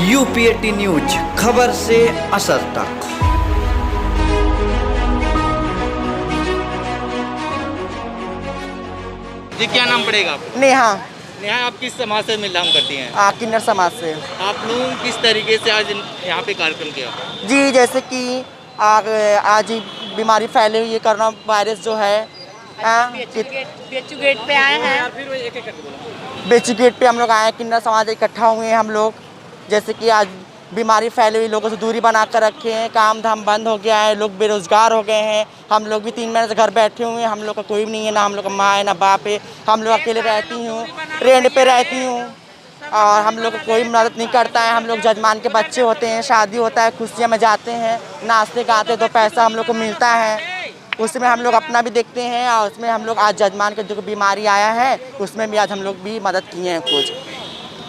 यूपीएटी news, खबर से असर तक। जी, क्या नाम पड़ेगा आपका? नेहा। नेहा, आप किस समाज से मिलाम करती हैं? किन्नर समाज से। आप लोग किस तरीके से आज यहाँ पे कार्यक्रम किया? जी, जैसे कि आज बीमारी फैली हुई है, कोरोना वायरस जो है। बेचू गेट पे आए हैं। बेचू गेट पे हम लोग आए हैं, किन्नर समाज इकट्ठा हुए हैं हम लोग। जैसे कि आज बीमारी फैली हुई, लोगों से दूरी बना कर रखे हैं, काम धाम बंद हो गया है, लोग बेरोजगार हो गए हैं। हम लोग भी 3 महीने से घर बैठे हुए हैं, हम लोग का कोई भी नहीं है, ना हम लोग का माँ है ना बाप है। हम लोग अकेले रहती हूँ, रेंट पे रहती हूँ और हम लोग को कोई मदद नहीं करता है। हम लोग जजमान के बच्चे होते हैं, शादी होता है, खुशियाँ में जाते हैं, नाचते गाते, तो पैसा हम लोग को मिलता है, उसमें हम लोग अपना भी देखते हैं। और उसमें हम लोग आज जजमान के जो बीमारी आया है उसमें भी आज हम लोग भी मदद किए हैं कुछ,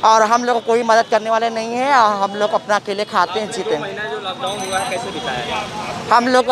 और हम लोग को कोई मदद करने वाले नहीं है। और हम लोग अपना अकेले खाते हैं, जीते हैं। जो लॉकडाउन हुआ है कैसे बिताया हम लोग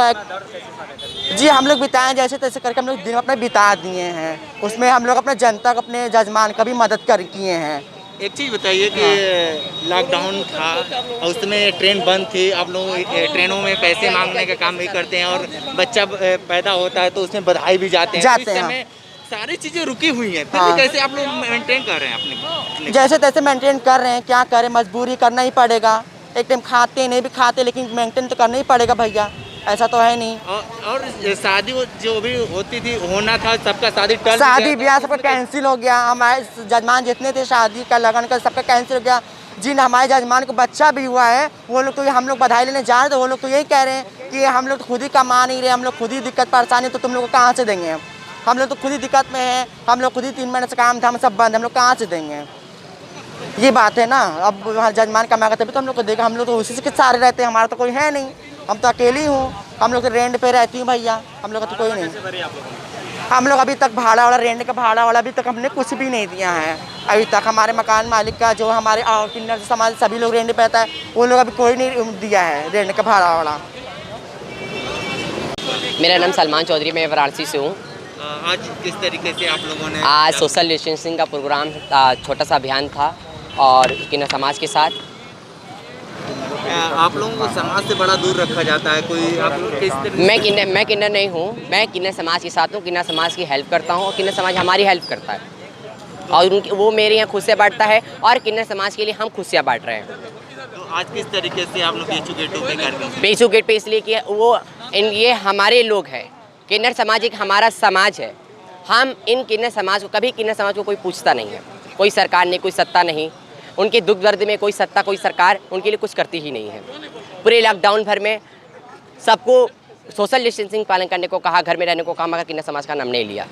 जी हम लोग बिताएं जैसे तैसे करके हम लोग दिन अपने बिता दिए हैं। उसमें हम लोग अपने जनता को, अपने जजमान का भी मदद किए हैं। एक चीज़ बताइए कि लॉकडाउन था और उसमें ट्रेन बंद थी, आप लोग ट्रेनों में पैसे मांगने का काम भी करते हैं और बच्चा पैदा होता है तो उसमें बधाई भी जाते हैं। तो इस समय सारी चीज़ें रुकी हुई हैं, फिर भी कैसे आप लोग मेंटेन कर रहे हैं अपने? जैसे तैसे मेंटेन कर रहे हैं, क्या करें, मजबूरी करना ही पड़ेगा। एक टाइम खाते नहीं भी खाते, लेकिन मेंटेन तो करना ही पड़ेगा भैया, ऐसा तो है नहीं। और शादी जो भी होती थी, होना था, सबका शादी ब्याह सबका कैंसिल हो गया। हमारे जजमान जितने थे शादी का लगन का सबका कैंसिल हो गया। जिन हमारे जजमान को बच्चा भी हुआ है वो लोग तो हम लोग बधाई लेने जा रहे थे, वो लोग तो यही कह रहे हैं कि हम लोग तो खुद ही कमा नहीं रहे, हम लोग खुद ही दिक्कत परेशानी, तो तुम लोग को कहाँ से देंगे? हम लोग तो खुद ही दिक्कत में हैं, हम लोग खुद ही 3 महीने से काम था, हम सब बंद, हम लोग कहाँ से देंगे? ये बात है ना। अब जजमान कमा तभी तो हम लोग को देगा, हम लोग तो उसी से सारे रहते हैं, हमारा तो कोई है नहीं, हम तो अकेली हूँ। हम लोग तो रेंट पे रहती हूँ भैया, हम लोग का तो कोई नहीं। हम लोग अभी तक भाड़ा वाला, रेंट का भाड़ा वाला अभी तक हमने कुछ भी नहीं दिया है। अभी तक हमारे मकान मालिक का जो हमारे किन्नर समाज सभी लोग रेंट पे रहता है, वो लोग अभी कोई नहीं दिया है रेंट का भाड़ा वाला। मेरा नाम सलमान चौधरी, मैं वाराणसी से हूँ। आज किस तरीके से आप लोगों ने आज सोशल डिस्टेंसिंग का प्रोग्राम, छोटा सा अभियान था और किन्नर समाज के साथ। आप लोगों को समाज से बड़ा दूर रखा जाता है, कोई आप लोग किस तरह? मैं किन्नर नहीं हूँ, मैं किन्नर समाज के साथ हूँ, किन्नर समाज की हेल्प करता हूँ और किन्नर समाज हमारी हेल्प करता है और उनकी वो मेरे यहाँ खुशियाँ बांटता है और किन्नर समाज के लिए हम खुशियाँ बांट रहे हैं। तो आज किस तरीके से आप लोग बेचू गेटों पे कर? बेचू गेट पे इसलिए कि ये हमारे लोग हैं, किन्नर समाज एक हमारा समाज है। हम इन किन्नर समाज को, कभी किन्नर समाज को कोई पूछता नहीं है, कोई सरकार नहीं, कोई सत्ता नहीं, उनके दुख दर्द में कोई सत्ता कोई सरकार उनके लिए कुछ करती ही नहीं है। पूरे लॉकडाउन भर में सबको सोशल डिस्टेंसिंग पालन करने को कहा, घर में रहने को कहा, मगर किन्नर समाज का नाम नहीं लिया।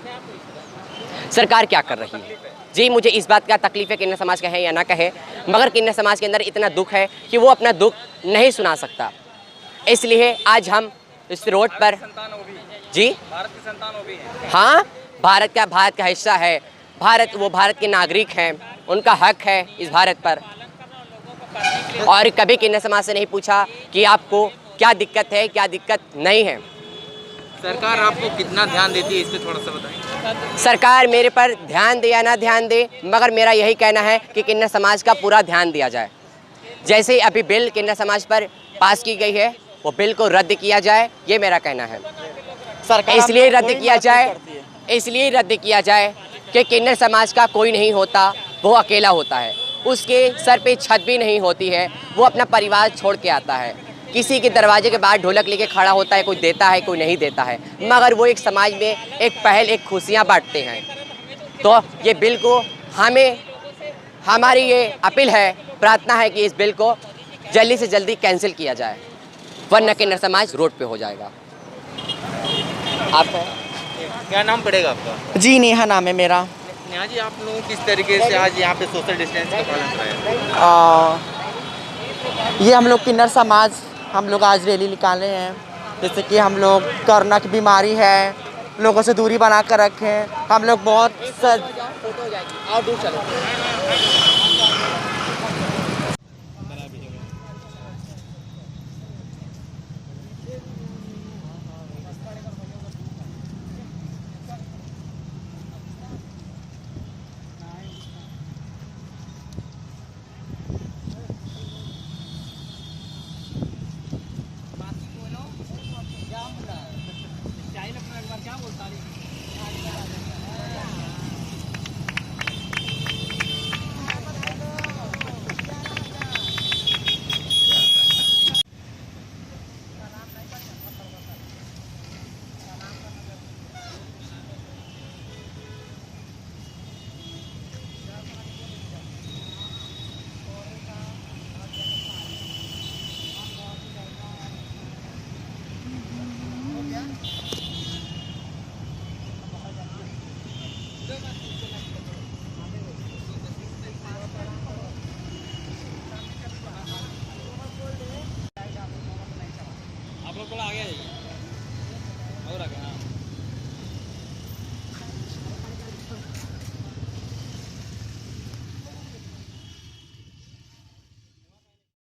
सरकार क्या कर रही है? जी, मुझे इस बात का तकलीफ है, किन्नर समाज कहे या ना कहे, मगर किन्नर समाज के अंदर इतना दुख है कि वो अपना दुख नहीं सुना सकता। इसलिए आज हम इस रोड पर जी भारत की संतान भी है। हाँ, भारत का हिस्सा है, वो भारत के नागरिक हैं, उनका हक है इस भारत पर। और कभी किन्नर समाज से नहीं पूछा कि आपको क्या दिक्कत है, क्या दिक्कत नहीं है। सरकार आपको कितना ध्यान देती है, इस पर थोड़ा सा बताएं। सरकार मेरे पर ध्यान दे या ना ध्यान दे, मगर मेरा यही कहना है कि किन्नर समाज का पूरा ध्यान दिया जाए। जैसे अभी बिल किन्नर समाज पर पास की गई है, वो बिल को रद्द किया जाए, ये मेरा कहना है। इसलिए रद्द किया जाए कि किन्नर समाज का कोई नहीं होता, वो अकेला होता है, उसके सर पे छत भी नहीं होती है, वो अपना परिवार छोड़ के आता है, किसी के दरवाजे के बाहर ढोलक लेके खड़ा होता है, कोई देता है कोई नहीं देता है, मगर वो एक समाज में एक पहल, एक खुशियाँ बांटते हैं। तो ये बिल को हमारी ये अपील है, प्रार्थना है कि इस बिल को जल्दी से जल्दी कैंसिल किया जाए, वरना किन्नर समाज रोड पे हो जाएगा। आपका क्या नाम पड़ेगा आपका? जी, नेहा नाम है मेरा। नेहा जी, आप लोग किस तरीके से आज यहाँ पे सोशल डिस्टेंस का पालन कराया? ये हम लोग किन्नर समाज हम लोग आज रैली निकाले हैं। जैसे कि हम लोग कोरोना की बीमारी है, लोगों से दूरी बना कर रखें, हम लोग बहुत और दूर चलो। हो गया